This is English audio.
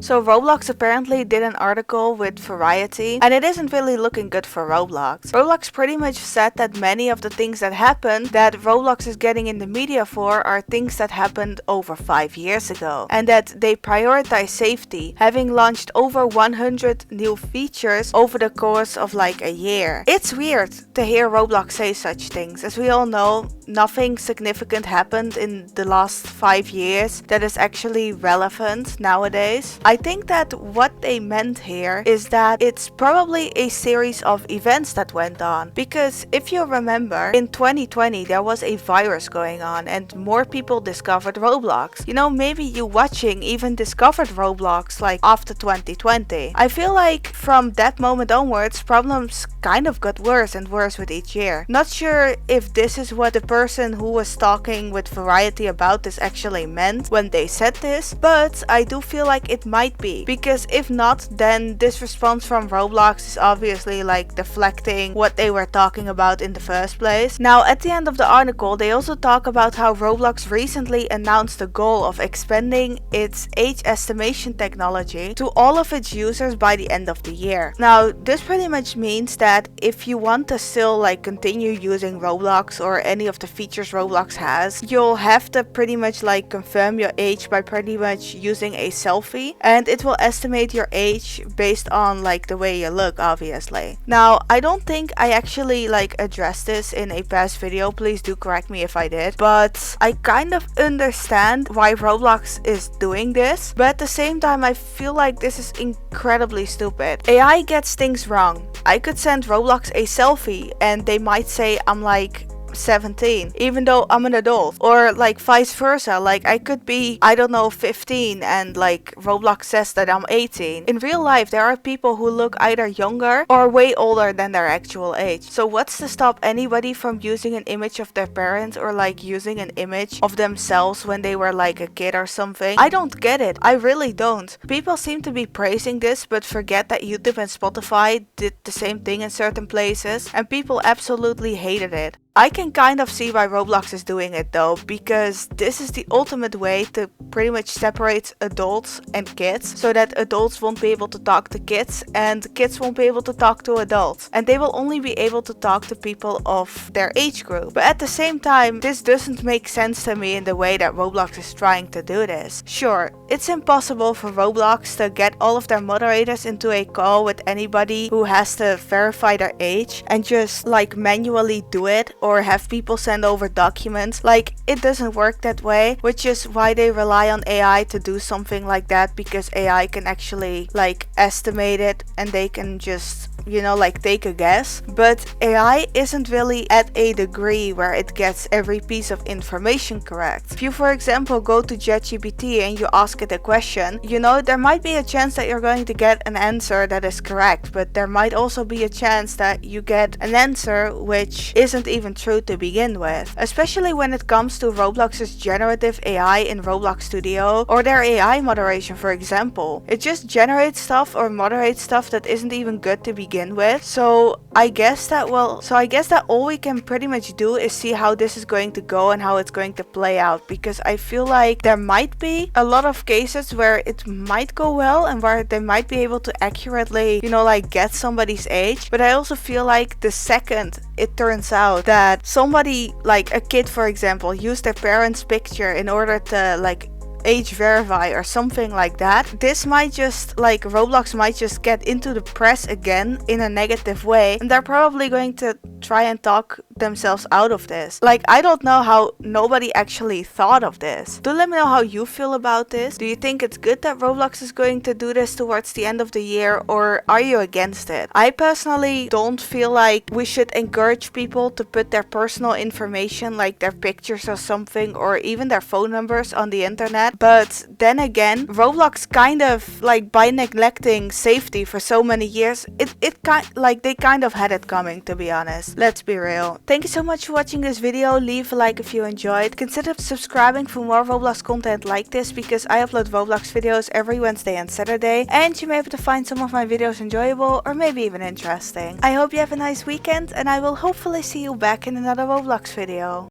So Roblox apparently did an article with Variety, and it isn't really looking good for Roblox. Roblox pretty much said that many of the things that happened that Roblox is getting in the media for are things that happened over 5 years ago, and that they prioritize safety, having launched over 100 new features over the course of like a year. It's weird to hear Roblox say such things. As we all know, nothing significant happened in the last 5 years that is actually relevant nowadays. I think that what they meant here is that it's probably a series of events that went on, because if you remember, in 2020 there was a virus going on and more people discovered Roblox. You know, maybe you watching even discovered Roblox like after 2020. I feel like from that moment onwards, problems kind of got worse and worse with each year. Not sure if this is what the person who was talking with Variety about this actually meant when they said this, but I do feel like it might be, because if not, then this response from Roblox is obviously like deflecting what they were talking about in the first place. Now at the end of the article they also talk about how Roblox recently announced the goal of expanding its age estimation technology to all of its users by the end of the year. Now this pretty much means that if you want to still like continue using Roblox or any of the features Roblox has, you'll have to pretty much like confirm your age by pretty much using a selfie, and it will estimate your age based on like the way you look, obviously. Now I don't think I actually like addressed this in a past video, please do correct me if I did, but I kind of understand why Roblox is doing this, but at the same time I feel like this is incredibly stupid. AI gets things wrong. I could send Roblox a selfie and they might say I'm like 17 even though I'm an adult, or like vice versa, like I could be, I don't know, 15 and like Roblox says that I'm 18. In real life there are people who look either younger or way older than their actual age. So what's to stop anybody from using an image of their parents or like using an image of themselves when they were like a kid or something? I don't get it. I really don't. People seem to be praising this but forget that YouTube and Spotify did the same thing in certain places and people absolutely hated it. I can kind of see why Roblox is doing it though, because this is the ultimate way to pretty much separate adults and kids, so that adults won't be able to talk to kids and kids won't be able to talk to adults, and they will only be able to talk to people of their age group. But at the same time, this doesn't make sense to me in the way that Roblox is trying to do this. Sure, it's impossible for Roblox to get all of their moderators into a call with anybody who has to verify their age and just like manually do it, or have people send over documents. Like, it doesn't work that way, which is why they rely on AI to do something like that, because AI can actually like estimate it and they can just, you know, like take a guess. But AI isn't really at a degree where it gets every piece of information correct. If you, for example, go to ChatGPT and you ask it a question, you know, there might be a chance that you're going to get an answer that is correct, but there might also be a chance that you get an answer which isn't even true to begin with. Especially when it comes to Roblox's generative AI in Roblox Studio, or their AI moderation, for example. It just generates stuff or moderates stuff that isn't even good to begin with. So I guess that all we can pretty much do is see how this is going to go and how it's going to play out, because I feel like there might be a lot of cases where it might go well and where they might be able to accurately, you know, like get somebody's age. But I also feel like the second it turns out that somebody, like a kid for example, used their parents' picture in order to like age verify or something like that, this might just like Roblox might just get into the press again in a negative way, and they're probably going to try and talk themselves out of this. Like, I don't know how nobody actually thought of this. Do let me know how you feel about this. Do you think it's good that Roblox is going to do this towards the end of the year, or are you against it? I personally don't feel like we should encourage people to put their personal information, like their pictures or something, or even their phone numbers on the internet. But then again, Roblox kind of, like, by neglecting safety for so many years, they kind of had it coming, to be honest. Let's be real. Thank you so much for watching this video. Leave a like if you enjoyed. Consider subscribing for more Roblox content like this, because I upload Roblox videos every Wednesday and Saturday, and you may be able to find some of my videos enjoyable or maybe even interesting. I hope you have a nice weekend, and I will hopefully see you back in another Roblox video.